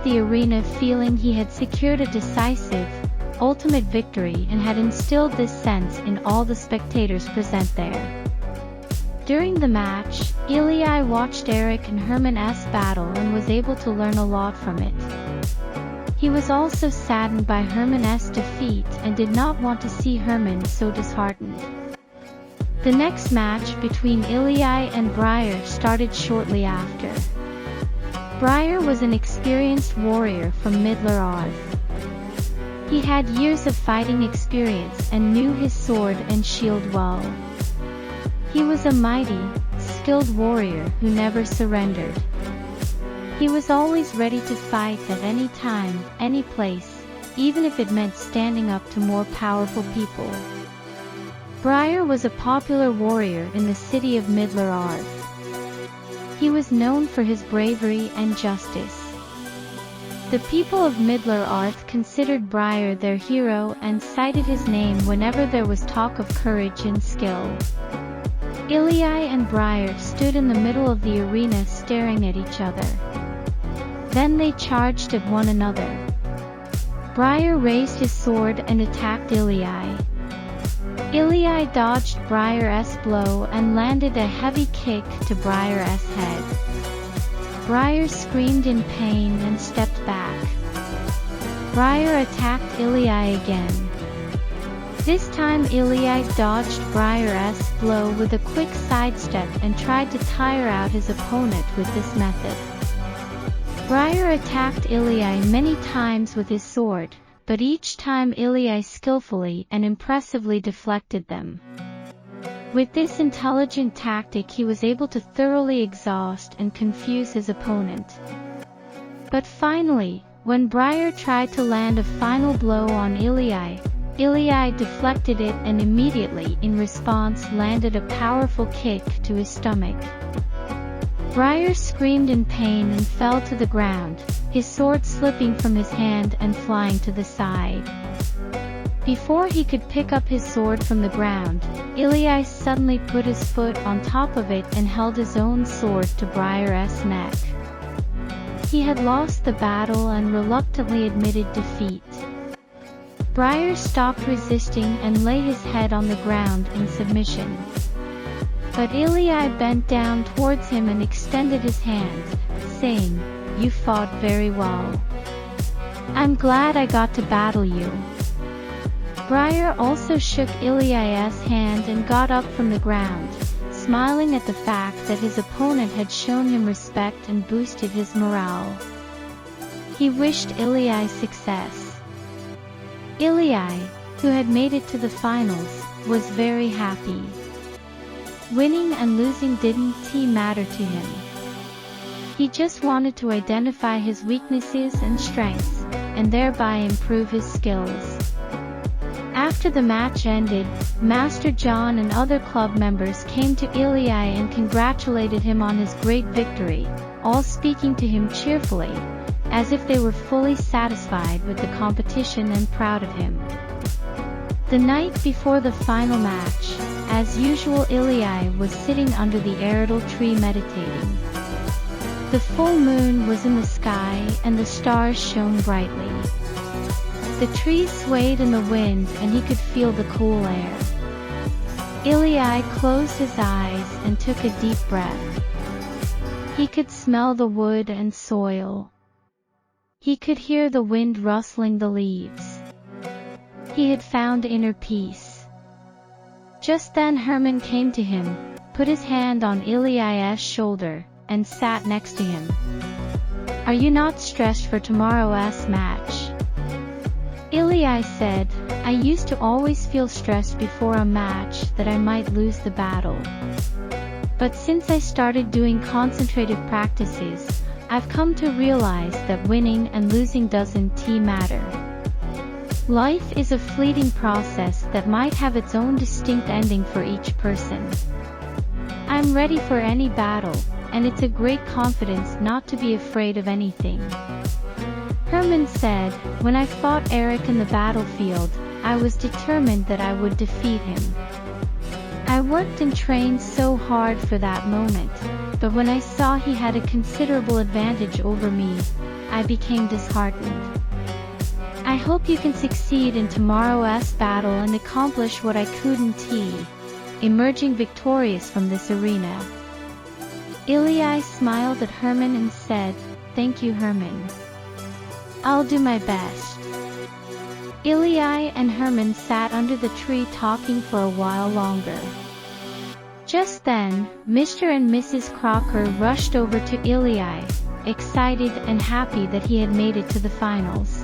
the arena feeling he had secured a decisive, ultimate victory and had instilled this sense in all the spectators present there. During the match, Ilya watched Eric and Herman's battle and was able to learn a lot from it. He was also saddened by Herman's defeat and did not want to see Herman so disheartened. The next match between Ilya and Briar started shortly after. Briar was an experienced warrior from Middle-earth. He had years of fighting experience and knew his sword and shield well. He was a mighty, skilled warrior who never surrendered. He was always ready to fight at any time, any place, even if it meant standing up to more powerful people. Briar was a popular warrior in the city of Middle-earth. He was known for his bravery and justice. The people of Middle-earth considered Briar their hero and cited his name whenever there was talk of courage and skill. Ilya and Briar stood in the middle of the arena staring at each other. Then they charged at one another. Briar raised his sword and attacked Ilya. Ilya dodged Briar's blow and landed a heavy kick to Briar's head. Briar screamed in pain and stepped back. Briar attacked Ilya again. This time Ilya dodged Briar's blow with a quick sidestep and tried to tire out his opponent with this method. Briar attacked Ilya many times with his sword, but each time Ilya skillfully and impressively deflected them. With this intelligent tactic he was able to thoroughly exhaust and confuse his opponent. But finally, when Briar tried to land a final blow on Ilya, Ilya deflected it and immediately in response landed a powerful kick to his stomach. Briar screamed in pain and fell to the ground, his sword slipping from his hand and flying to the side. Before he could pick up his sword from the ground, Ilya suddenly put his foot on top of it and held his own sword to Briar's neck. He had lost the battle and reluctantly admitted defeat. Briar stopped resisting and lay his head on the ground in submission. But Ilya bent down towards him and extended his hand, saying, "You fought very well. I'm glad I got to battle you." Briar also shook Ilya's hand and got up from the ground, smiling at the fact that his opponent had shown him respect and boosted his morale. He wished Ilya success. Ilya, who had made it to the finals, was very happy. Winning and losing didn't matter to him. He just wanted to identify his weaknesses and strengths, and thereby improve his skills. After the match ended, Master John and other club members came to Ilya and congratulated him on his great victory, all speaking to him cheerfully, as if they were fully satisfied with the competition and proud of him. The night before the final match, as usual Ilya was sitting under the Eredal tree meditating. The full moon was in the sky and the stars shone brightly. The trees swayed in the wind and he could feel the cool air. Ilya closed his eyes and took a deep breath. He could smell the wood and soil. He could hear the wind rustling the leaves. He had found inner peace. Just then Herman came to him, put his hand on Ilya's shoulder, and sat next to him. "Are you not stressed for tomorrow's match?" Ilya said, "I used to always feel stressed before a match that I might lose the battle. But since I started doing concentrated practices, I've come to realize that winning and losing doesn't matter. Life is a fleeting process that might have its own distinct ending for each person. I'm ready for any battle, and it's a great confidence not to be afraid of anything." Herman said, "When I fought Eric in the battlefield, I was determined that I would defeat him. I worked and trained so hard for that moment, but when I saw he had a considerable advantage over me, I became disheartened. I hope you can succeed in tomorrow's battle and accomplish what I couldn't, emerging victorious from this arena. Ilyai smiled at Herman and said, "Thank you, Herman. I'll do my best." Ilyai and Herman sat under the tree talking for a while longer. Just then, Mr. and Mrs. Crocker rushed over to Ilyai, excited and happy that he had made it to the finals.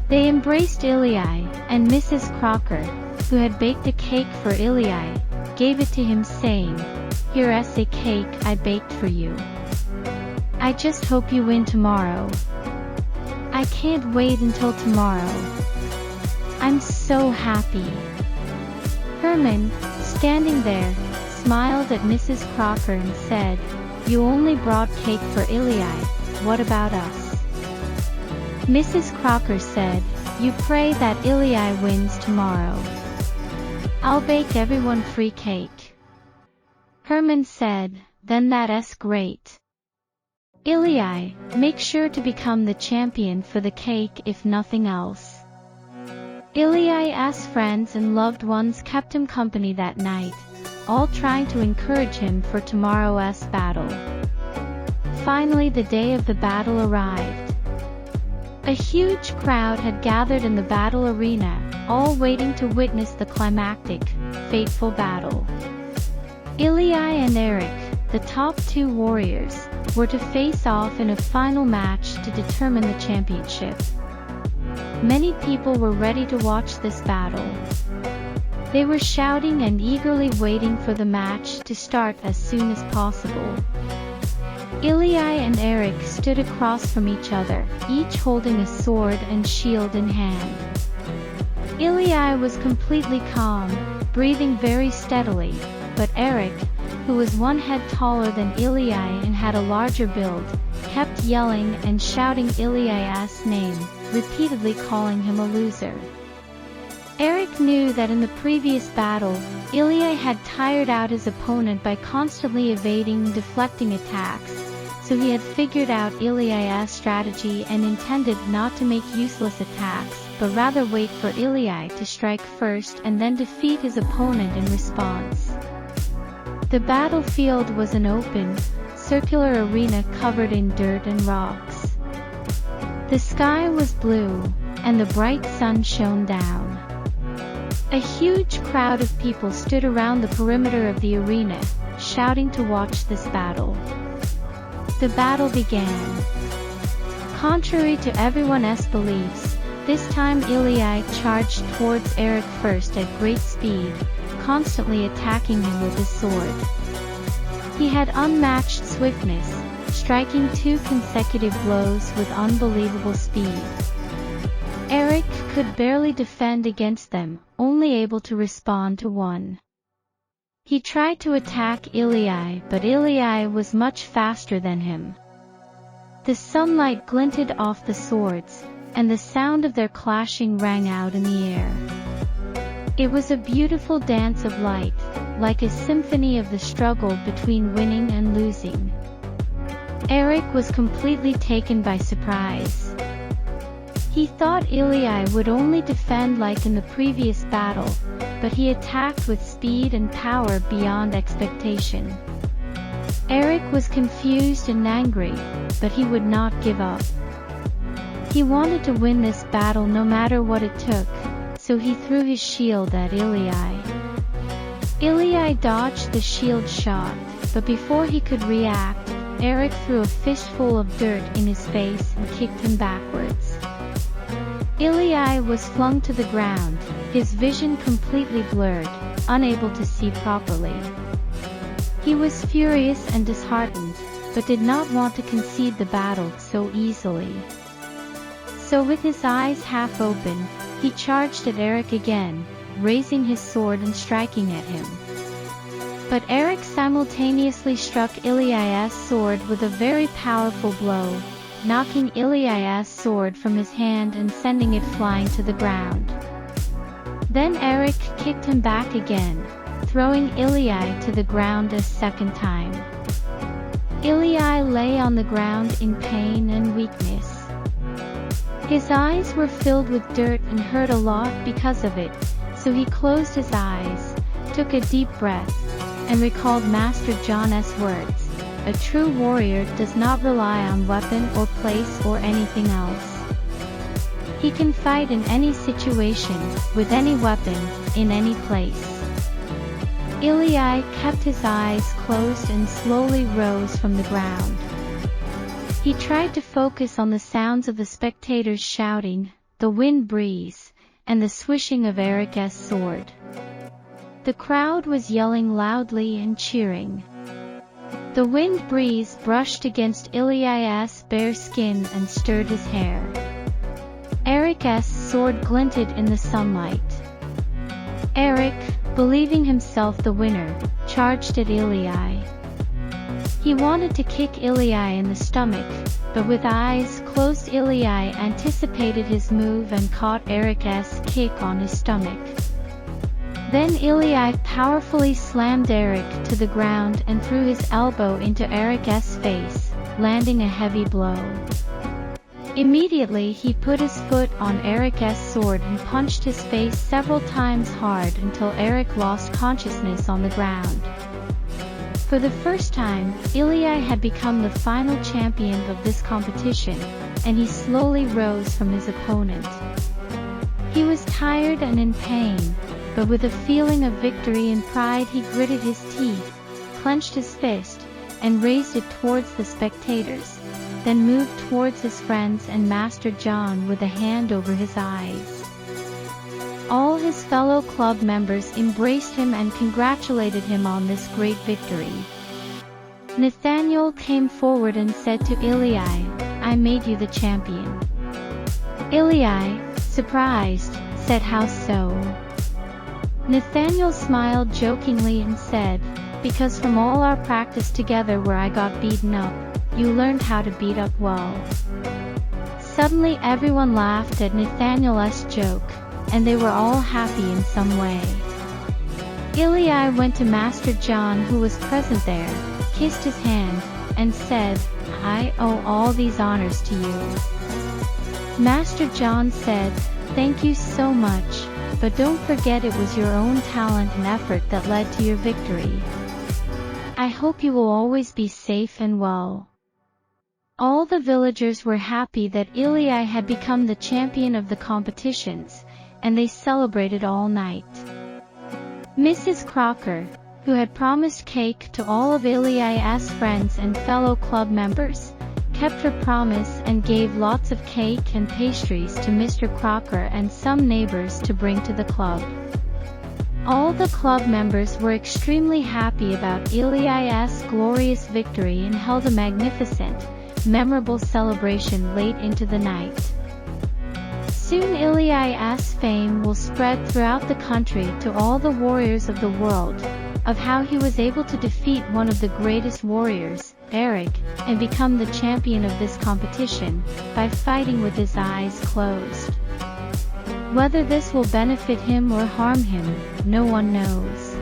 They embraced Ilyai, and Mrs. Crocker, who had baked a cake for Ilyai, gave it to him saying, "Here's a cake I baked for you. I just hope you win tomorrow. I can't wait until tomorrow. I'm so happy." Herman, standing there, smiled at Mrs. Crocker and said, "You only brought cake for Ilyai, what about us?" Mrs. Crocker said, "You pray that Ilyai wins tomorrow. I'll bake everyone free cake." Herman said, "Then that's great. Ilyai, make sure to become the champion for the cake if nothing else." Ilyai's friends and loved ones kept him company that night, all trying to encourage him for tomorrow's battle. Finally, the day of the battle arrived. A huge crowd had gathered in the battle arena, all waiting to witness the climactic, fateful battle. Ilyai and Eric, the top two warriors, were to face off in a final match to determine the championship. Many people were ready to watch this battle. They were shouting and eagerly waiting for the match to start as soon as possible. Ilyai and Eric stood across from each other, each holding a sword and shield in hand. Ilyai was completely calm, breathing very steadily, but Eric, who was one head taller than Ilyai and had a larger build, kept yelling and shouting Ilyai's name, repeatedly calling him a loser. Eric knew that in the previous battle, Ilyai had tired out his opponent by constantly evading and deflecting attacks, so he had figured out Ilyai's strategy and intended not to make useless attacks, but rather wait for Ilyai to strike first and then defeat his opponent in response. The battlefield was an open, circular arena covered in dirt and rocks. The sky was blue, and the bright sun shone down. A huge crowd of people stood around the perimeter of the arena, shouting to watch this battle. The battle began. Contrary to everyone's beliefs, this time Ilyai charged towards Eric first at great speed, constantly attacking him with his sword. He had unmatched swiftness, striking 2 consecutive blows with unbelievable speed. Eric could barely defend against them, only able to respond to one. He tried to attack Ilyai, but Ilyai was much faster than him. The sunlight glinted off the swords, and the sound of their clashing rang out in the air. It was a beautiful dance of light, like a symphony of the struggle between winning and losing. Eric was completely taken by surprise. He thought Ilyai would only defend like in the previous battle, but he attacked with speed and power beyond expectation. Eric was confused and angry, but he would not give up. He wanted to win this battle no matter what it took, so he threw his shield at Ilyai. Ilyai dodged the shield shot, but before he could react, Eric threw a fistful of dirt in his face and kicked him backwards. Ilyai was flung to the ground, his vision completely blurred, unable to see properly. He was furious and disheartened, but did not want to concede the battle so easily. So with his eyes half open, he charged at Eric again, raising his sword and striking at him. But Eric simultaneously struck Ilyai's sword with a very powerful blow, knocking Ilyai's sword from his hand and sending it flying to the ground. Then Eric kicked him back again, throwing Ilyai to the ground a second time. Ilya lay on the ground in pain and weakness. His eyes were filled with dirt and hurt a lot because of it, so he closed his eyes, took a deep breath, and recalled Master John's words: "A true warrior does not rely on weapon or place or anything else. He can fight in any situation, with any weapon, in any place." Ilya kept his eyes closed and slowly rose from the ground. He tried to focus on the sounds of the spectators shouting, the wind breeze, and the swishing of Eric's sword. The crowd was yelling loudly and cheering. The wind breeze brushed against Ilya's bare skin and stirred his hair. Eric's sword glinted in the sunlight. Eric, believing himself the winner, charged at Ilya. He wanted to kick Ilya in the stomach, but with eyes closed Ilya anticipated his move and caught Eric's kick on his stomach. Then Ilya powerfully slammed Eric to the ground and threw his elbow into Eric's face, landing a heavy blow. Immediately he put his foot on Eric's sword and punched his face several times hard until Eric lost consciousness on the ground. For the first time, Ilya had become the final champion of this competition, and he slowly rose from his opponent. He was tired and in pain, but with a feeling of victory and pride he gritted his teeth, clenched his fist, and raised it towards the spectators, then moved towards his friends and Master John with a hand over his eyes. All his fellow club members embraced him and congratulated him on this great victory. Nathaniel came forward and said to Ilya, "I made you the champion." Ilya, surprised, said, "How so?" Nathaniel smiled jokingly and said, "Because from all our practice together where I got beaten up, you learned how to beat up well." Suddenly everyone laughed at Nathaniel's joke, and they were all happy in some way. Ilya went to Master John, who was present there, kissed his hand, and said, "I owe all these honors to you." Master John said, "Thank you so much, but don't forget it was your own talent and effort that led to your victory. I hope you will always be safe and well." All the villagers were happy that Ilya had become the champion of the competitions, and they celebrated all night. Mrs. Crocker, who had promised cake to all of Ilya's friends and fellow club members, kept her promise and gave lots of cake and pastries to Mr. Crocker and some neighbors to bring to the club. All the club members were extremely happy about Ilya's glorious victory and held a magnificent, memorable celebration late into the night. Soon Ilya's fame will spread throughout the country to all the warriors of the world, of how he was able to defeat one of the greatest warriors, Eric, and become the champion of this competition, by fighting with his eyes closed. Whether this will benefit him or harm him, no one knows.